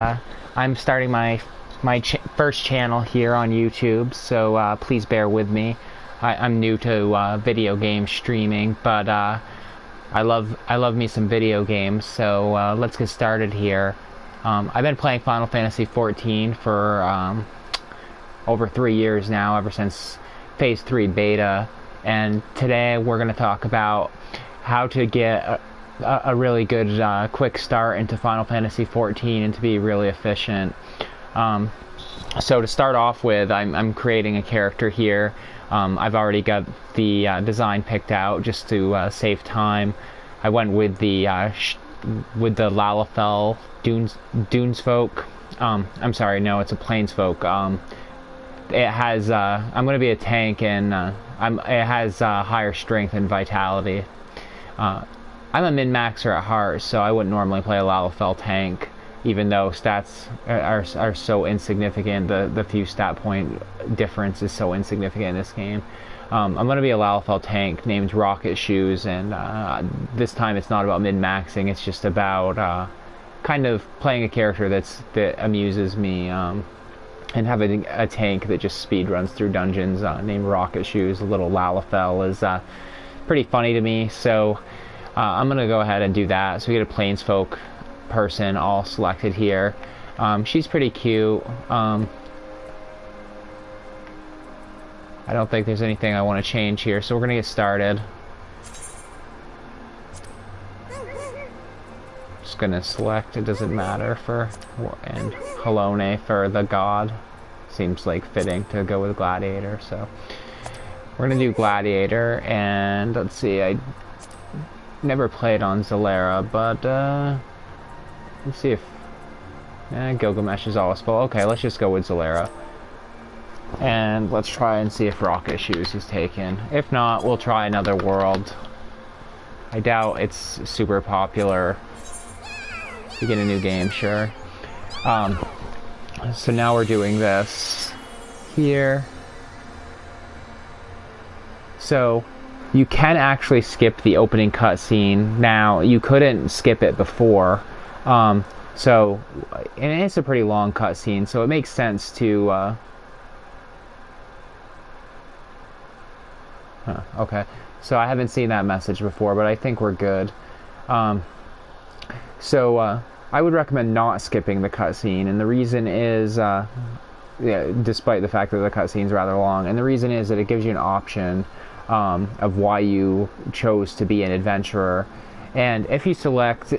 I'm starting my first channel here on YouTube, so please bear with me. I'm new to video game streaming, but I love me some video games. So let's get started here. I've been playing Final Fantasy XIV for over 3 years now, ever since Phase 3 beta, and today we're going to talk about how to get a really good quick start into Final Fantasy XIV and to be really efficient. So to start off with, I'm creating a character here. I've already got the design picked out just to save time. I went with the Lalafell Dunes folk. I'm sorry, no, it's a Plains folk. It has I'm going to be a tank, and it has higher strength and vitality. I'm a min-maxer at heart, so I wouldn't normally play a Lalafell tank, even though stats are so insignificant. The few stat point difference is so insignificant in this game. I'm going to be a Lalafell tank named Rocket Shoes, and this time it's not about min-maxing, it's just about kind of playing a character that amuses me, and having a tank that just speed runs through dungeons named Rocket Shoes. Little Lalafell is pretty funny to me, so I'm going to go ahead and do that. So we get a Plainsfolk person all selected here. She's pretty cute. I don't think there's anything I want to change here, so we're going to get started. Just going to select, it doesn't matter, and Halone for the god. Seems like fitting to go with Gladiator, so we're going to do Gladiator, and let's see, I never played on Zalera, but let's see if Gilgamesh is always full. Okay, let's just go with Zalera, and let's try and see if Rocket Shoes is taken. If not, we'll try another world. I doubt it's super popular. You get a new game, sure. So now we're doing this here. So you can actually skip the opening cutscene now. You couldn't skip it before. And it's a pretty long cutscene, so it makes sense to okay, so I haven't seen that message before, but I think we're good. I would recommend not skipping the cutscene, and the reason is, despite the fact that the cutscene's rather long, and the reason is that it gives you an option of why you chose to be an adventurer. And if you select,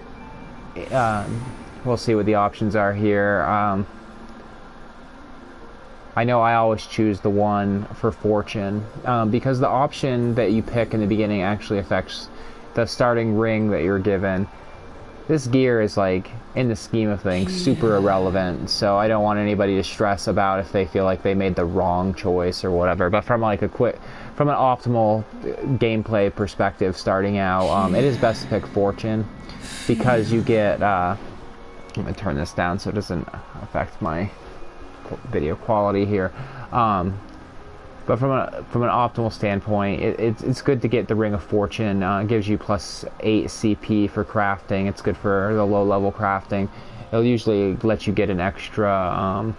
we'll see what the options are here. I know I always choose the one for fortune, because the option that you pick in the beginning actually affects the starting ring that you're given. This gear is, like, in the scheme of things, super irrelevant, so I don't want anybody to stress about if they feel like they made the wrong choice or whatever. But from like from an optimal gameplay perspective starting out, it is best to pick fortune, because you get, I'm gonna turn this down so it doesn't affect my video quality here. But from an optimal standpoint, it's good to get the Ring of Fortune. It gives you plus 8 CP for crafting. It's good for the low level crafting. It'll usually let you get an extra,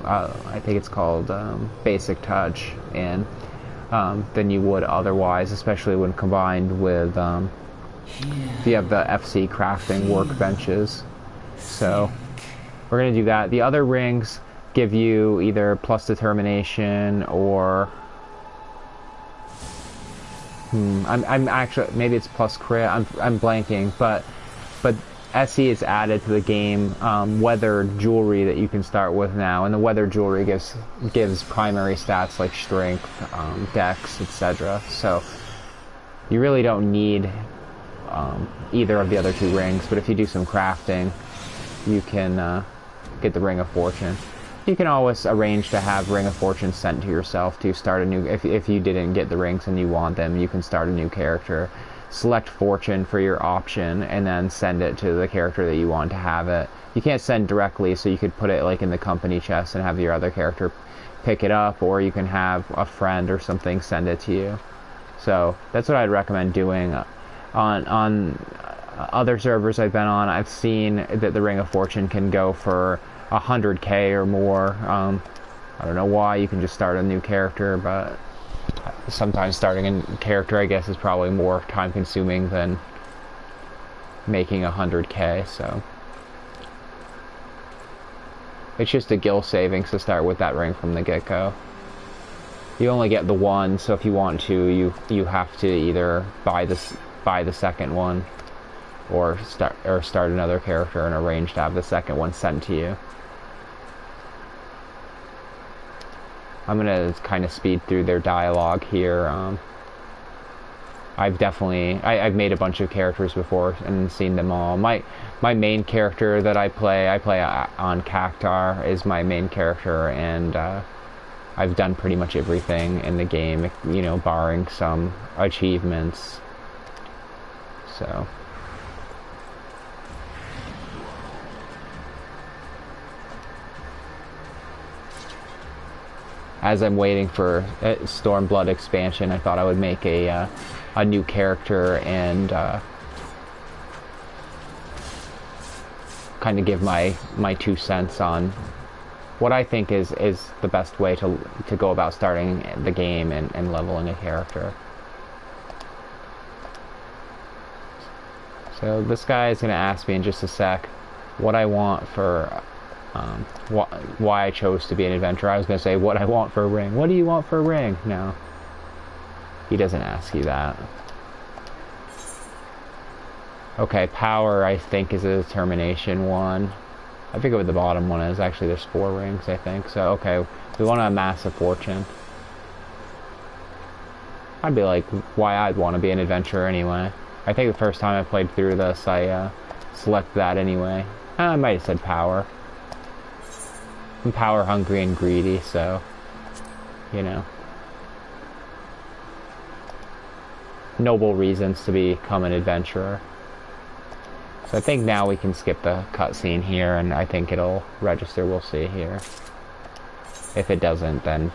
I think it's called Basic Touch, and than you would otherwise, especially when combined with if you have the FC crafting workbenches. So we're going to do that. The other rings give you either plus determination or I'm actually, maybe it's plus crit. I'm blanking, but SE is added to the game weather jewelry that you can start with now, and the weather jewelry gives primary stats like strength, dex, etc. So you really don't need either of the other two rings, but if you do some crafting, you can get the Ring of Fortune. You can always arrange to have Ring of Fortune sent to yourself to start a new, if you didn't get the rings and you want them, you can start a new character. Select Fortune for your option, and then send it to the character that you want to have it. You can't send directly, so you could put it like in the company chest and have your other character pick it up, or you can have a friend or something send it to you. So that's what I'd recommend doing. On other servers I've been on, I've seen that the Ring of Fortune can go for 100k or more. I don't know why. You can just start a new character, but sometimes starting a character, I guess, is probably more time consuming than making 100k, so it's just a gil savings to start with that ring from the get-go. You only get the one, so if you want to, you have to either buy the second one or start another character and arrange to have the second one sent to you. I'm gonna kind of speed through their dialogue here. I've made a bunch of characters before and seen them all. My main character that I play on Cactar is my main character, and I've done pretty much everything in the game, you know, barring some achievements. So as I'm waiting for Stormblood expansion, I thought I would make a new character and kind of give my 2 cents on what I think is the best way to go about starting the game and leveling a character. So this guy is going to ask me in just a sec what I want for why I chose to be an adventurer. I was going to say what I want for a ring. What do you want for a ring? No. He doesn't ask you that. Okay, power I think is a determination one. I forget what the bottom one is. Actually, there's 4 rings, I think. So, okay, we want to amass a fortune. I'd be like, why I'd want to be an adventurer anyway. I think the first time I played through this, I selected that anyway. I might have said power. I'm power hungry and greedy, so, you know. Noble reasons to become an adventurer. So I think now we can skip the cutscene here, and I think it'll register. We'll see here. If it doesn't, then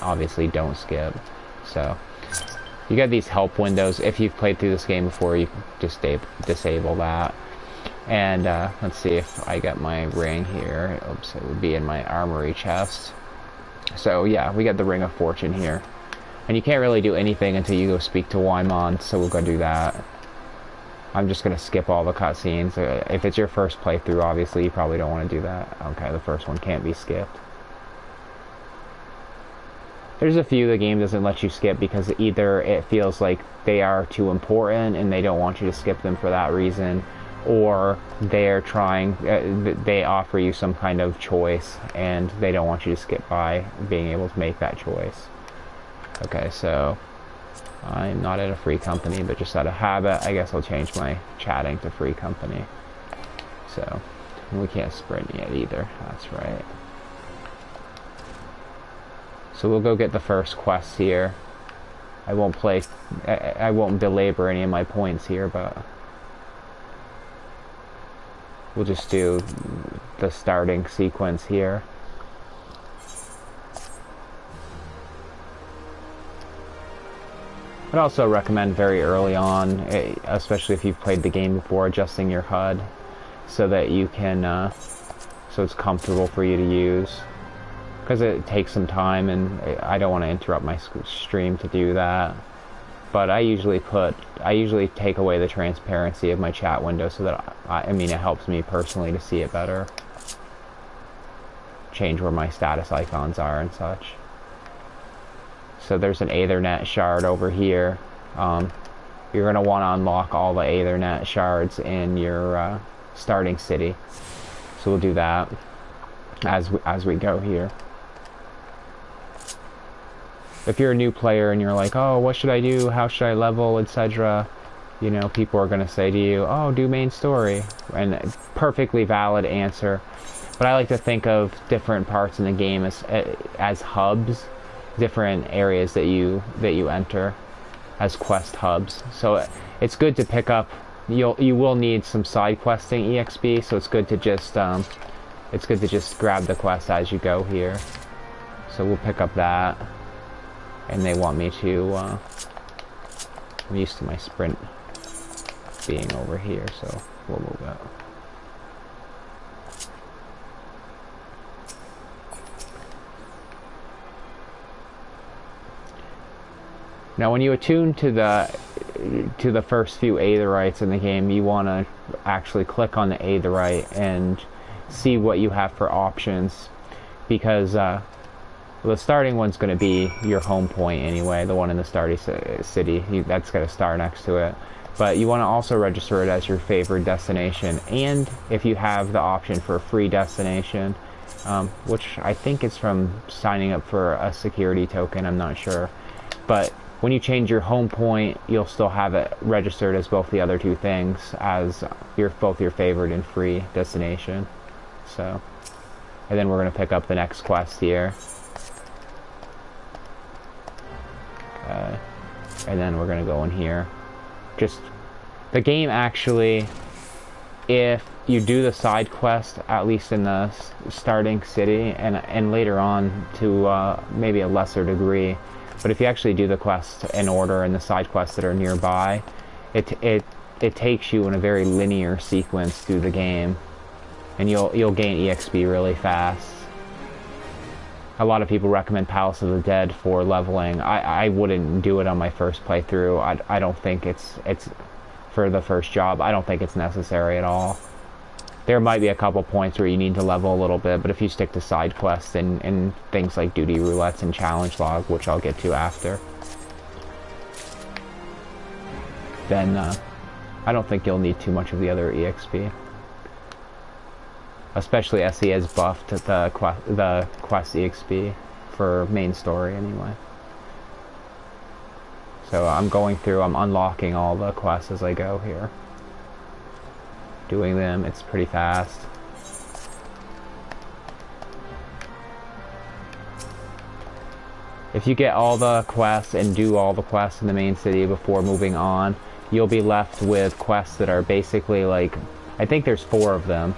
obviously don't skip. So you get these help windows. If you've played through this game before, you can just disable that. And let's see if I get my ring here. Oops, it would be in my armory chest. So yeah, we got the Ring of Fortune here. And you can't really do anything until you go speak to Wymond, so we'll go do that. I'm just going to skip all the cutscenes. If it's your first playthrough, obviously, you probably don't want to do that. Okay, the first one can't be skipped. There's a few the game doesn't let you skip because either it feels like they are too important and they don't want you to skip them for that reason, or they're trying, they offer you some kind of choice and they don't want you to skip by being able to make that choice. Okay, so I'm not at a free company, but just out of habit, I guess I'll change my chatting to free company. So, we can't sprint yet either, that's right. So we'll go get the first quest here. I won't belabor any of my points here, but we'll just do the starting sequence here. I'd also recommend very early on, especially if you've played the game before, adjusting your HUD so that you can, so it's comfortable for you to use. Because it takes some time and I don't want to interrupt my stream to do that. But I usually take away the transparency of my chat window so that, I mean, it helps me personally to see it better. Change where my status icons are and such. So there's an Aethernet shard over here. You're going to want to unlock all the Aethernet shards in your starting city. So we'll do that as we go here. If you're a new player and you're like, oh, what should I do? How should I level, etc.? You know, people are going to say to you, oh, do main story. And perfectly valid answer. But I like to think of different parts in the game as hubs. Different areas that you enter as quest hubs. So it's good to pick up. You will need some side questing EXP, so it's good to just grab the quest as you go here. So we'll pick up that, and they want me to. I'm used to my sprint being over here, so we'll move it. Now when you attune to the first few aetherytes in the game, you want to actually click on the aetherite and see what you have for options, because the starting one's going to be your home point anyway, the one in the starting city. That's got a star next to it. But you want to also register it as your favorite destination, and if you have the option for a free destination, which I think is from signing up for a security token, I'm not sure. But when you change your home point, you'll still have it registered as both the other two things, as both your favorite and free destination. So, and then we're going to pick up the next quest here. Okay. And then we're going to go in here. Just, the game actually, if you do the side quest, at least in the starting city, and later on to maybe a lesser degree, but if you actually do the quest in order and the side quests that are nearby, it takes you in a very linear sequence through the game, and you'll gain EXP really fast. A lot of people recommend Palace of the Dead for leveling. I wouldn't do it on my first playthrough. I don't think it's for the first job. I don't think it's necessary at all. There might be a couple points where you need to level a little bit, but if you stick to side quests and things like duty roulettes and challenge log, which I'll get to after, then I don't think you'll need too much of the other EXP. Especially SE has buffed the quest EXP for main story anyway. So I'm going through, I'm unlocking all the quests as I go here. Doing them, it's pretty fast. If you get all the quests and do all the quests in the main city before moving on, you'll be left with quests that are basically like, I think there's 4 of them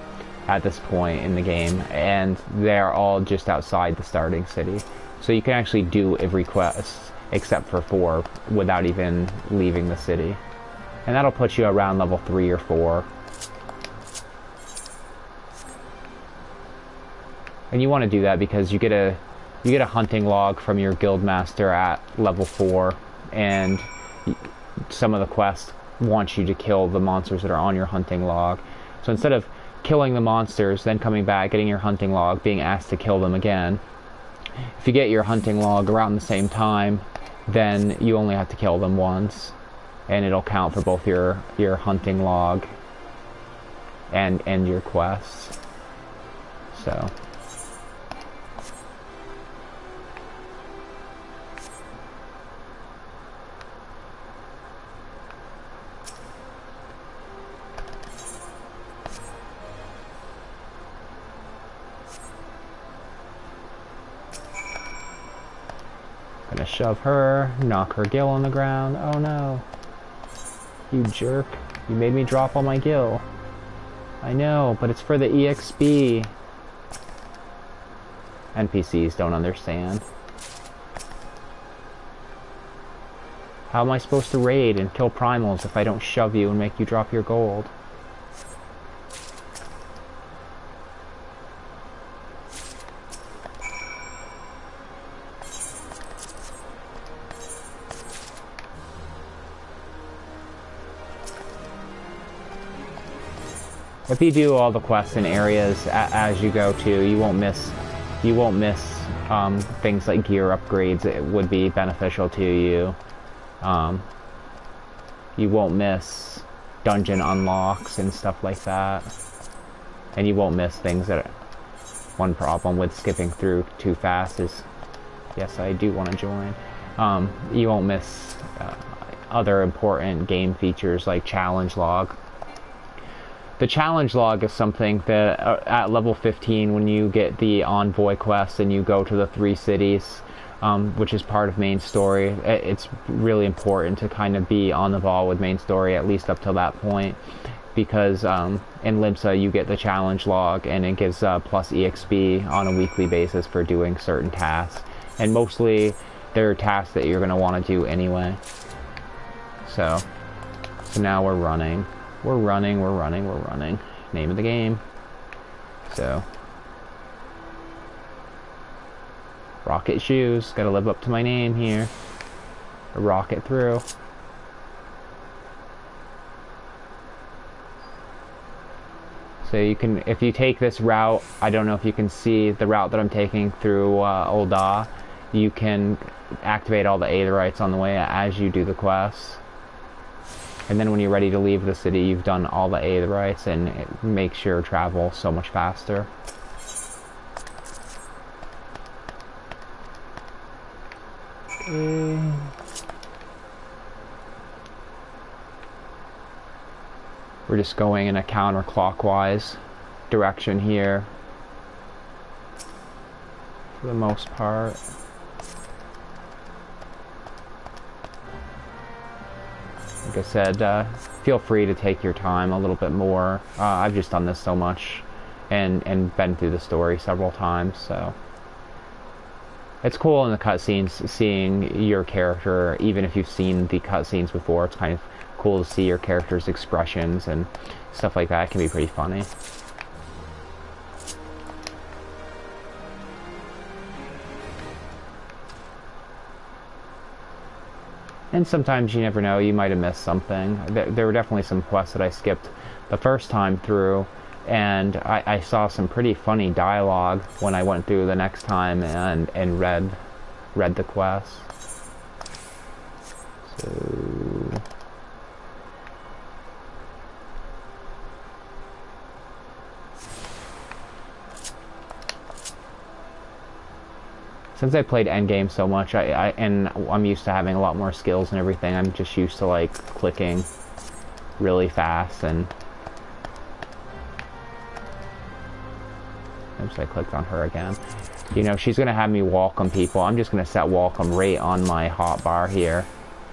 at this point in the game, and they're all just outside the starting city. So you can actually do every quest except for 4 without even leaving the city. And that'll put you around level 3 or 4. And you want to do that because you get a hunting log from your guild master at level 4, and some of the quests want you to kill the monsters that are on your hunting log. So instead of killing the monsters, then coming back, getting your hunting log, being asked to kill them again, if you get your hunting log around the same time, then you only have to kill them once, and it'll count for both your hunting log and your quests. So gonna shove her, knock her gill on the ground. Oh no. You jerk. You made me drop all my gill. I know, but it's for the EXP. NPCs don't understand. How am I supposed to raid and kill primals if I don't shove you and make you drop your gold? If you do all the quests in areas as you go to, you won't miss things like gear upgrades. It would be beneficial to you. You won't miss dungeon unlocks and stuff like that, and you won't miss things that. One problem with skipping through too fast is, yes, I do want to join. You won't miss other important game features like challenge log. The challenge log is something that at level 15, when you get the envoy quest and you go to the 3 cities, which is part of main story, it's really important to kind of be on the ball with main story, at least up till that point, because in Limsa you get the challenge log and it gives plus EXP on a weekly basis for doing certain tasks, and mostly they're tasks that you're going to want to do anyway. So So now we're running. We're running, we're running, we're running. Name of the game. So. Rocket shoes. Gotta live up to my name here. Rocket through. So you can, if you take this route, I don't know if you can see the route that I'm taking through Ul'dah, you can activate all the aetherytes on the way as you do the quests. And then when you're ready to leave the city, you've done all the aetherytes, and it makes your travel so much faster. We're just going in a counterclockwise direction here for the most part. Like I said, feel free to take your time a little bit more. I've just done this so much and been through the story several times, so it's cool in the cutscenes seeing your character, even if you've seen the cutscenes before. It's kind of cool to see your character's expressions and stuff like that. It can be pretty funny. And sometimes you never know, you might have missed something. There were definitely some quests that I skipped the first time through, and I saw some pretty funny dialogue when I went through the next time and read the quest. So since I played Endgame so much, and I'm used to having a lot more skills and everything, I'm just used to like clicking really fast. And oops, I clicked on her again. You know, she's gonna have me welcome people. I'm just gonna set welcome right on my hotbar here.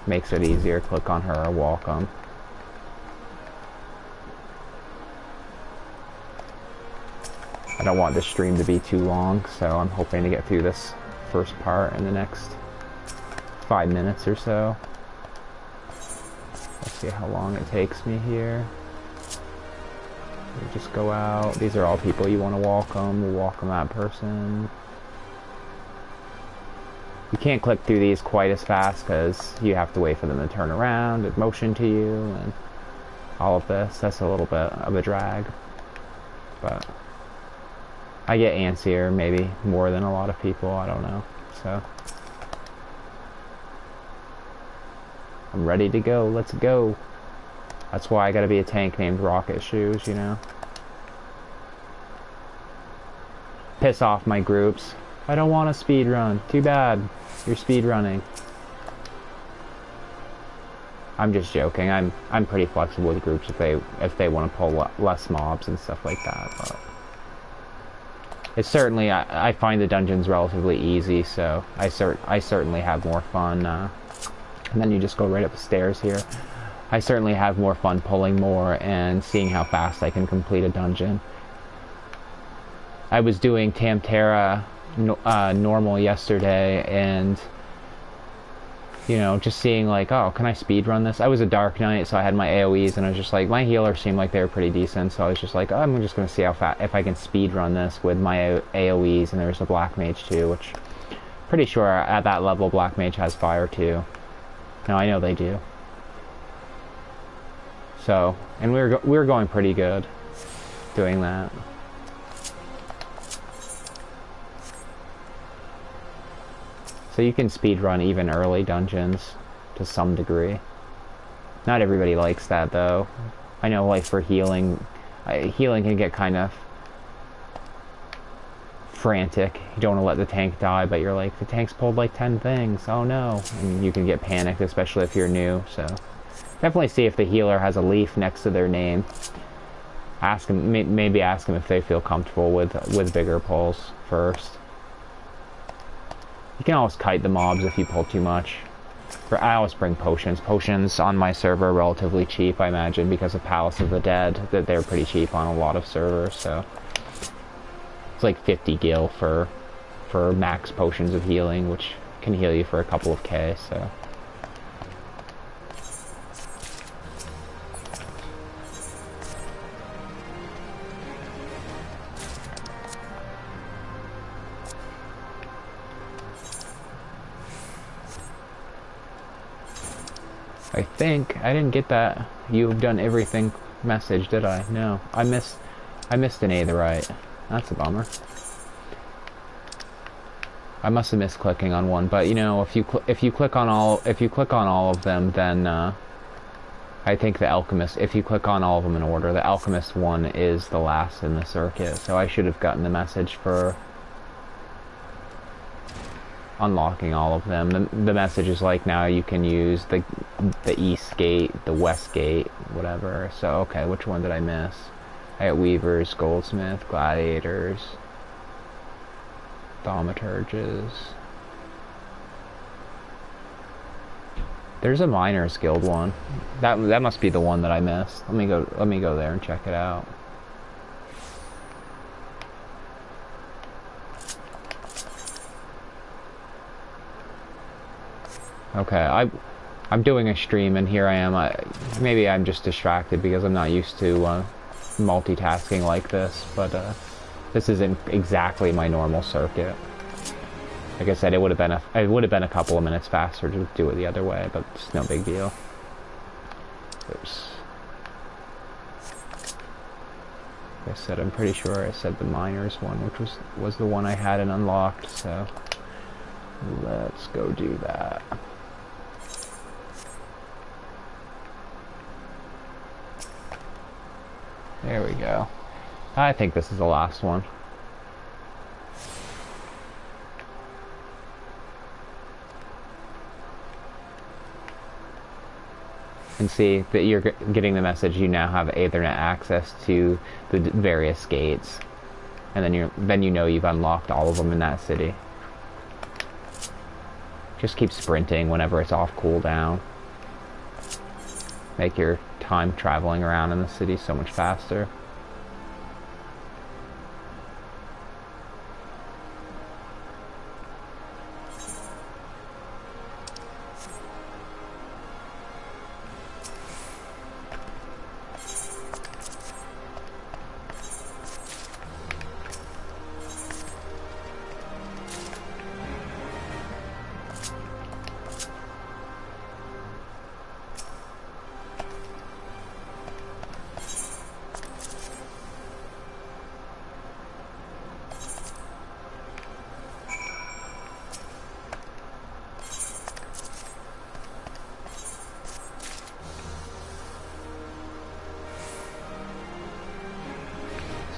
Makes it easier. Click on her, welcome. I don't want this stream to be too long, so I'm hoping to get through this first part in the next 5 minutes or so. Let's see how long it takes me here. We just go out. These are all people you want to welcome. We'll welcome that person. You can't click through these quite as fast because you have to wait for them to turn around and motion to you and all of this. That's a little bit of a drag, but I get antsier, maybe more than a lot of people, I don't know. So I'm ready to go. Let's go. That's why I gotta be a tank named Rocket Shoes, you know. Piss off my groups. I don't want to speed run. Too bad. You're speed running. I'm just joking. I'm pretty flexible with groups if they want to pull less mobs and stuff like that. But it's certainly, I find the dungeons relatively easy, so I certainly have more fun. And then you just go right up the stairs here. I certainly have more fun pulling more and seeing how fast I can complete a dungeon. I was doing Tamtera normal yesterday, and you know, just seeing like, oh, can I speed run this? I was a Dark Knight, so I had my AoEs, and I was just like, my healers seemed like they were pretty decent, so I was just like, oh, I'm just gonna see how fast, if I can speed run this with my AoEs. And there's a Black Mage too, which pretty sure at that level Black Mage has fire too. No, I know they do. So, and we were going pretty good doing that. So you can speedrun even early dungeons to some degree. Not everybody likes that though. I know, like for healing, healing can get kind of frantic. You don't want to let the tank die, but you're like, the tank's pulled like 10 things, oh no. And you can get panicked, especially if you're new, so definitely see if the healer has a leaf next to their name. Ask them, maybe ask them if they feel comfortable with bigger pulls first. You can always kite the mobs if you pull too much. I always bring potions. Potions on my server are relatively cheap, I imagine, because of Palace of the Dead, that they're pretty cheap on a lot of servers, so it's like 50 gil for max potions of healing, which can heal you for a couple of K, so I think I didn't get that "you've done everything" message, did I? No, I missed an aetheryte. That's a bummer. I must have missed clicking on one, but you know, if you click on all of them, then I think the alchemist. If you click on all of them in order, the alchemist one is the last in the circuit. So I should have gotten the message for unlocking all of them. The message is like, now you can use the east gate, the west gate, whatever. So okay, which one did I miss? I got weavers, goldsmith, gladiators, thaumaturges. There's a miners guild one. That must be the one that I missed. Let me go there and check it out. Okay, I'm doing a stream and here I am. Maybe I'm just distracted because I'm not used to multitasking like this, but this isn't exactly my normal circuit. Like I said, it would have been a couple of minutes faster to do it the other way, but it's no big deal. Oops. Like I said, I'm pretty sure I said the miners one, which was the one I hadn't unlocked, so let's go do that. There we go. I think this is the last one. And see that you're getting the message you now have Ethernet access to the various gates, and then you know you've unlocked all of them in that city. Just keep sprinting whenever it's off cooldown. Make your time traveling around in the city so much faster.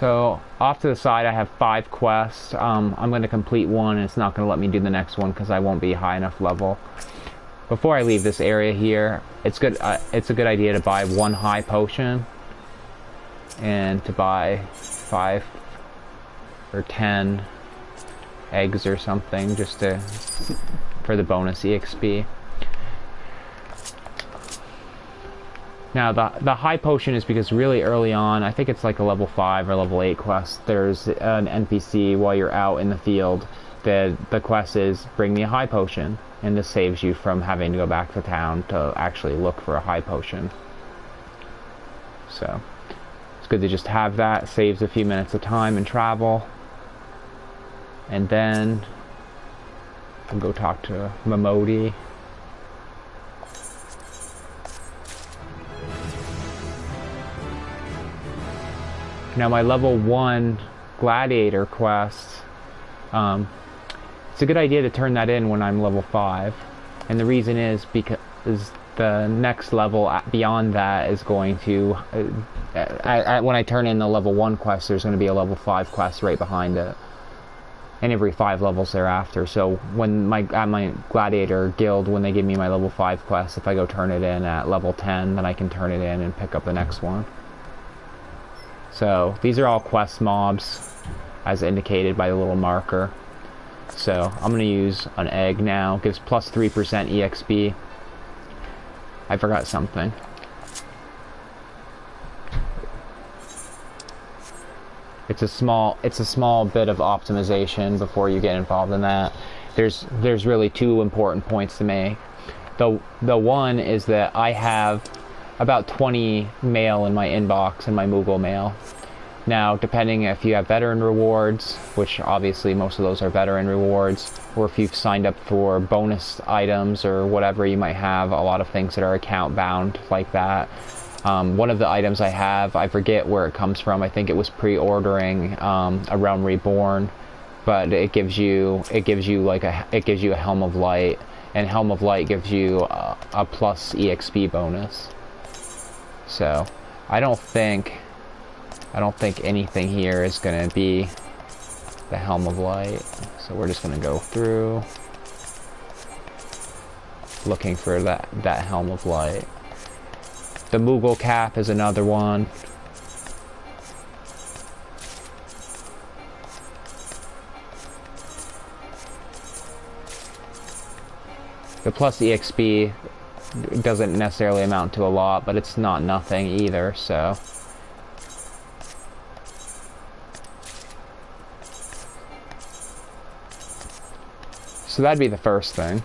So off to the side I have 5 quests. I'm going to complete one and it's not going to let me do the next one because I won't be high enough level. Before I leave this area here, it's a good idea to buy 1 high potion and to buy 5 or 10 eggs or something just for the bonus EXP. Now, the high potion is because really early on, I think it's like a level 5 or level 8 quest, there's an NPC while you're out in the field. The quest is, bring me a high potion, and this saves you from having to go back to town to actually look for a high potion. So, it's good to just have that, saves a few minutes of time and travel. And then, I'll go talk to Momodi. Now my level 1 gladiator quest, it's a good idea to turn that in when I'm level 5. And the reason is because the next level beyond that is going to, when I turn in the level 1 quest, there's going to be a level 5 quest right behind it. And every 5 levels thereafter. So when at my gladiator guild, when they give me my level 5 quest, if I go turn it in at level 10, then I can turn it in and pick up the next one. So these are all quest mobs as indicated by the little marker. So I'm going to use an egg now. Gives plus 3% EXP. I forgot something. It's a small bit of optimization before you get involved in that. There's really 2 important points to make. The one is that I have about 20 mail in my inbox, in my Moogle mail, Now, depending if you have veteran rewards, which obviously most of those are veteran rewards, or if you've signed up for bonus items or whatever, you might have a lot of things that are account bound like that. One of the items I have, I forget where it comes from. I think it was pre-ordering a Realm Reborn, but it gives you a Helm of Light, and Helm of Light gives you a plus EXP bonus. So I don't think anything here is going to be the Helm of Light. So we're just going to go through looking for that Helm of Light. The Moogle cap is another one. The plus EXP doesn't necessarily amount to a lot, but it's not nothing either, so. So that'd be the first thing.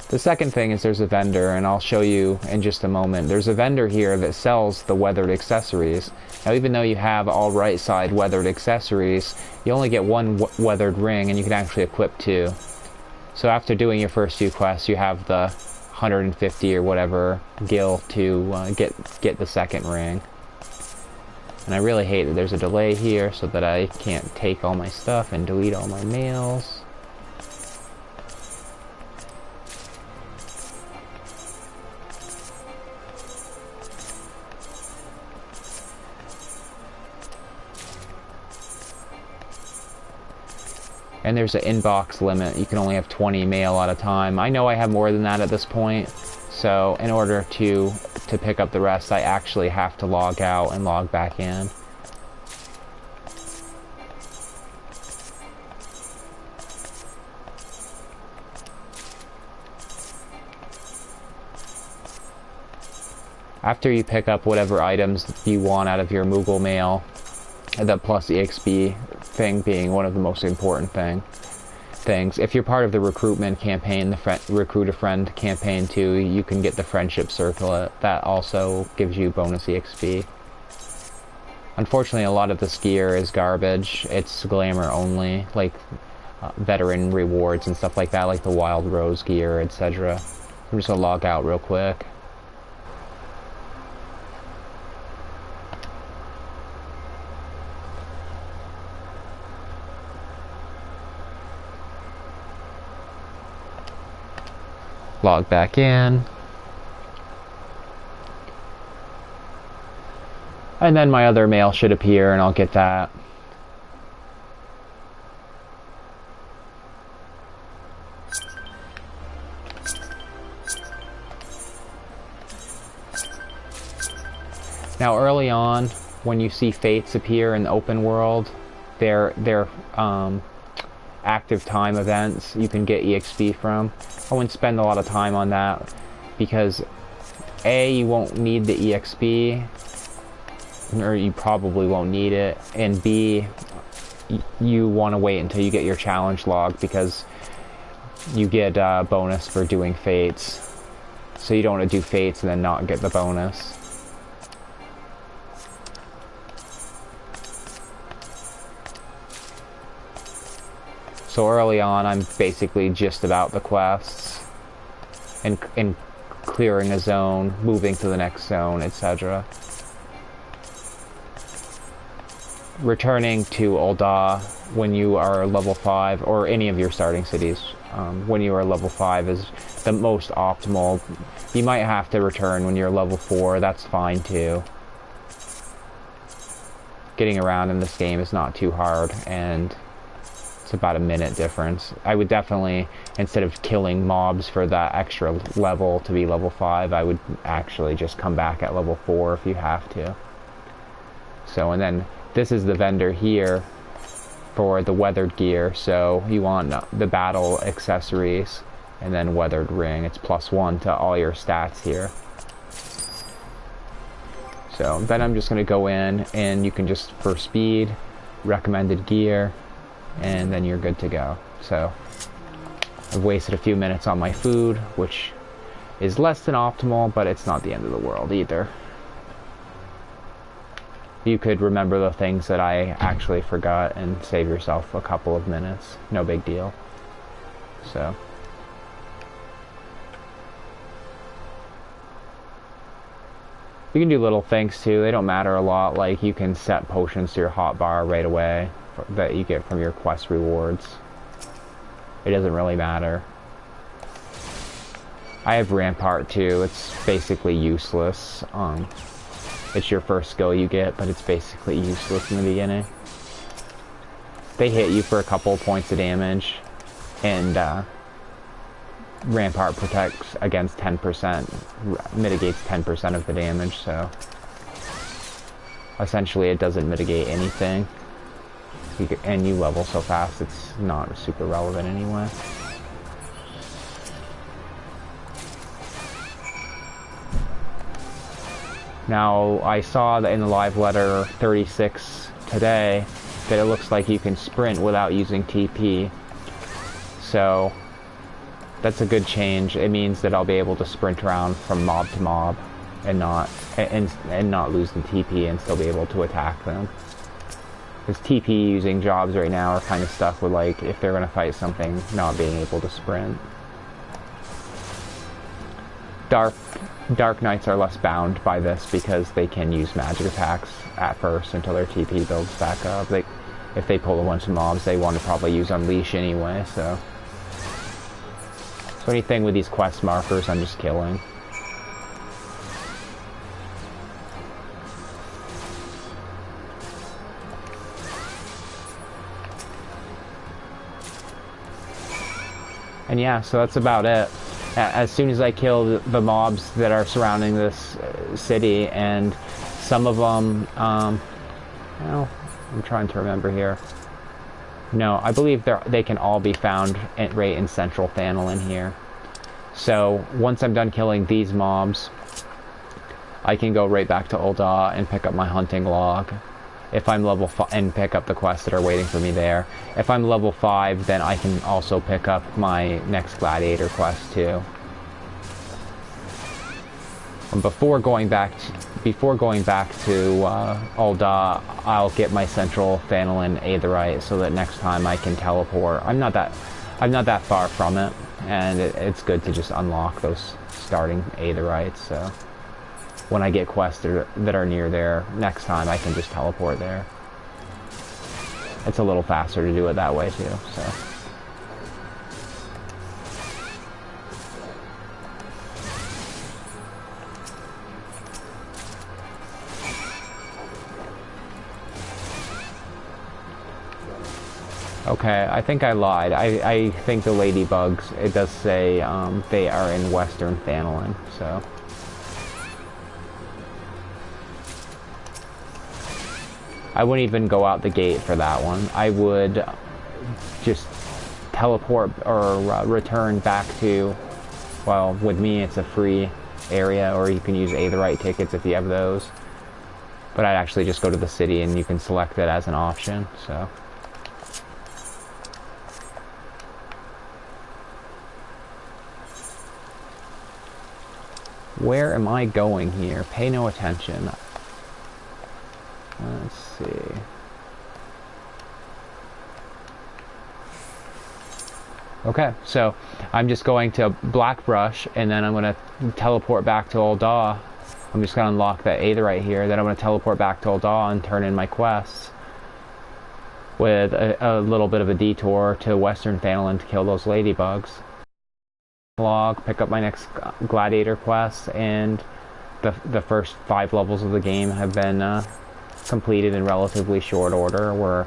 The second thing is there's a vendor, and I'll show you in just a moment. There's a vendor here that sells the weathered accessories. Now, even though you have all right side weathered accessories, you only get one weathered ring, and you can actually equip two. So after doing your first few quests, you have the 150 or whatever gil to get the second ring. And I really hate that there's a delay here so that I can't take all my stuff and delete all my mails. And there's an inbox limit. You can only have 20 mail at a time. I know I have more than that at this point, so in order to pick up the rest, I actually have to log out and log back in. After you pick up whatever items you want out of your Moogle mail, the plus EXP thing being one of the most important things. If you're part of the recruitment campaign, the recruit a friend campaign too, you can get the friendship circlet. That also gives you bonus EXP. Unfortunately, a lot of this gear is garbage. It's glamour only, like veteran rewards and stuff like that, like the Wild Rose gear, etc. I'm just gonna log out real quick. Log back in. And then my other mail should appear and I'll get that. Now early on, when you see fates appear in the open world, they're active time events you can get EXP from. I wouldn't spend a lot of time on that because A, you won't need the EXP, or you probably won't need it, and B, you want to wait until you get your challenge log because you get a bonus for doing fates. So you don't want to do fates and then not get the bonus. So early on, I'm basically just about the quests and clearing a zone, moving to the next zone, etc. Returning to Ul'dah when you are level 5, or any of your starting cities, when you are level 5 is the most optimal. You might have to return when you're level 4, that's fine too. Getting around in this game is not too hard, and about a minute difference. I would definitely, instead of killing mobs for that extra level to be level 5, I would actually just come back at level 4 if you have to. So, and then this is the vendor here for the weathered gear. So you want the battle accessories and then weathered ring. It's +1 to all your stats here. So then I'm just going to go in and you can just, for speed, recommended gear, and then you're good to go. So I've wasted a few minutes on my food, which is less than optimal, but it's not the end of the world either. You could remember the things that I actually forgot and save yourself a couple of minutes. No big deal. So. You can do little things too. They don't matter a lot. Like you can set potions to your hotbar right away that you get from your quest rewards. It doesn't really matter. I have Rampart too. It's basically useless. It's your first skill you get, but it's basically useless in the beginning. They hit you for a couple of points of damage, and Rampart protects against 10%, mitigates 10% of the damage, so essentially it doesn't mitigate anything. And you level so fast, it's not super relevant anyway. Now, I saw that in the live letter 36 today that it looks like you can sprint without using TP. So, that's a good change. It means that I'll be able to sprint around from mob to mob and not lose the TP and still be able to attack them. Because TP using jobs right now are kind of stuck with, like, if they're going to fight something, not being able to sprint. Dark Knights are less bound by this because they can use magic attacks at first until their TP builds back up. If they pull a bunch of mobs, they want to probably use Unleash anyway, so anything with these quest markers, I'm just killing. And yeah, so that's about it. As soon as I kill the mobs that are surrounding this city, and some of them, well, I'm trying to remember here. No, I believe they can all be found right in Central Thanalin here. So, once I'm done killing these mobs, I can go right back to Ul'dah and pick up my hunting log. If I'm level 5, and pick up the quests that are waiting for me there. If I'm level 5, then I can also pick up my next gladiator quest too. And before going back to Ul'dah, I'll get my Central Thanalin Aetheryte so that next time I can teleport. I'm not that far from it, and it's good to just unlock those starting Aetherites. So when I get quests that are near there, next time I can just teleport there. It's a little faster to do it that way too, so. Okay, I think I lied. I think the ladybugs, it does say they are in Western Thanalin, so. I wouldn't even go out the gate for that one. I would just teleport or return back to, well, with me it's a free area, or you can use Aetherite tickets if you have those. But I'd actually just go to the city and you can select it as an option, so. Where am I going here? Pay no attention. Let's see. Okay, so I'm just going to Blackbrush, and then I'm going to teleport back to Ul'dah. I'm just going to unlock that Aetherite here, then I'm going to teleport back to Ul'dah and turn in my quests with a little bit of a detour to Western Thanalin to kill those ladybugs. Log, pick up my next gladiator quest, and the first 5 levels of the game have been completed in relatively short order. We're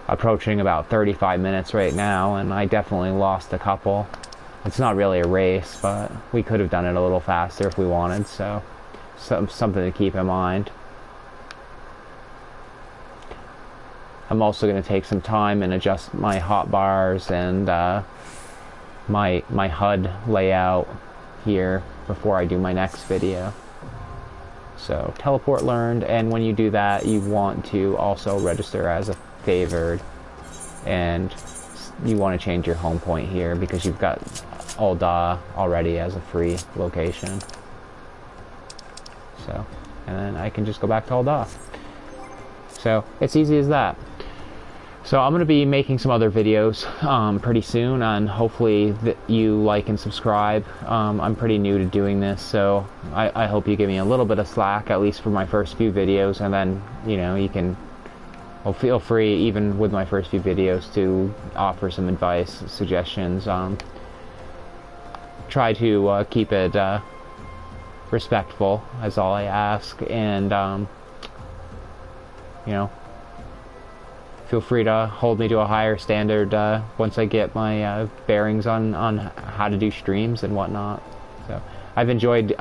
approaching about 35 minutes right now, and I definitely lost a couple. It's not really a race, but we could have done it a little faster if we wanted, so something to keep in mind. I'm also going to take some time and adjust my hotbars and my HUD layout here before I do my next video. So, teleport learned, and when you do that, you want to also register as a favored, and you want to change your home point here because you've got Ul'dah already as a free location. So, and then I can just go back to Ul'dah. So it's easy as that. So I'm going to be making some other videos pretty soon, and hopefully you like and subscribe. I'm pretty new to doing this, so I hope you give me a little bit of slack, at least for my first few videos, and then, you know, you can, well, feel free, even with my first few videos, to offer some advice, suggestions. Try to keep it respectful, is all I ask, and, you know, feel free to hold me to a higher standard once I get my bearings on how to do streams and whatnot. So I've enjoyed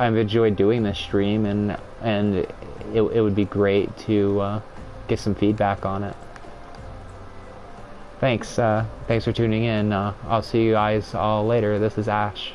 doing this stream, and it would be great to get some feedback on it. Thanks for tuning in. I'll see you guys all later. This is Ash.